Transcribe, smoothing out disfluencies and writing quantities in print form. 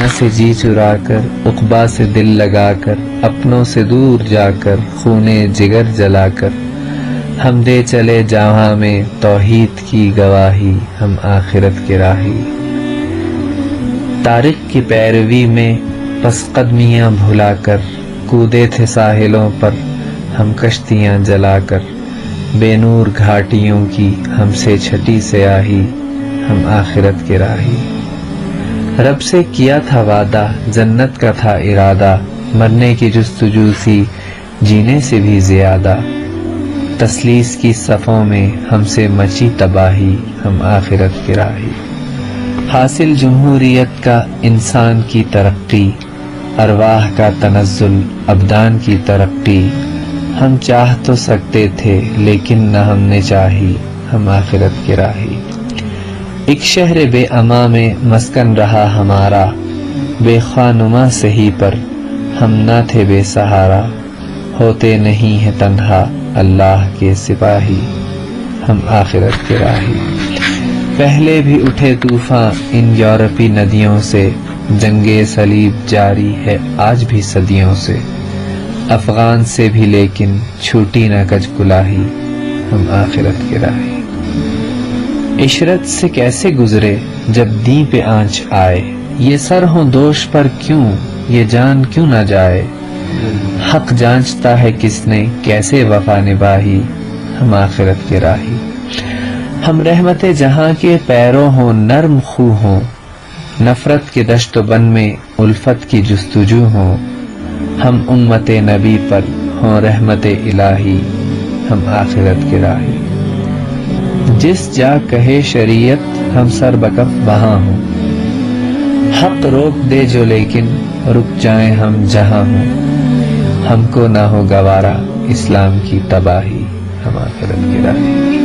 دنیا سے جی چرا کر، عقبا سے دل لگا کر، اپنوں سے دور جا کر، خونے جگر جلا کر، ہم دے چلے جہاں میں توحید کی گواہی، ہم آخرت کے راہی۔ طارق کی پیروی میں پس قدمیاں بھلا کر، کودے تھے ساحلوں پر ہم کشتیاں جلا کر، بے نور گھاٹیوں کی ہم سے چھٹی سیاہی، ہم آخرت کے راہی۔ رب سے کیا تھا وعدہ، جنت کا تھا ارادہ، مرنے کی جستجو سی جینے سے بھی زیادہ، تسلیس کی صفوں میں ہم سے مچی تباہی، ہم آخرت کے راہی۔ حاصل جمہوریت کا انسان کی ترقی، ارواح کا تنزل ابدان کی ترقی، ہم چاہ تو سکتے تھے لیکن نہ ہم نے چاہی، ہم آخرت کے راہی۔ ایک شہر بے اما میں مسکن رہا ہمارا، بے خواہ سہی پر ہم نہ تھے بے سہارا، ہوتے نہیں ہیں تنہا اللہ کے سپاہی، ہم آخرت کے راہی۔ پہلے بھی اٹھے طوفان ان یورپی ندیوں سے، جنگ صلیب جاری ہے آج بھی صدیوں سے، افغان سے بھی لیکن چھوٹی نہ کج کلاہی، ہم آخرت کے راہی۔ عشرت سے کیسے گزرے جب دین پہ آنچ آئے، یہ سر ہوں دوش پر کیوں، یہ جان کیوں نہ جائے، حق جانچتا ہے کس نے کیسے وفا نباہی، ہم آخرت کے راہی۔ ہم رحمت جہاں کے پیروں ہوں نرم خو ہوں، نفرت کے دشت و بن میں الفت کی جستجو ہوں، ہم امت نبی پر ہوں رحمت الہی، ہم آخرت کے راہی۔ جس جا کہے شریعت ہم سر بکف وہاں ہوں، حق روک دے جو لیکن رک جائیں ہم جہاں ہوں، ہم کو نہ ہو گوارا اسلام کی تباہی، ہم آخرت کے راہی۔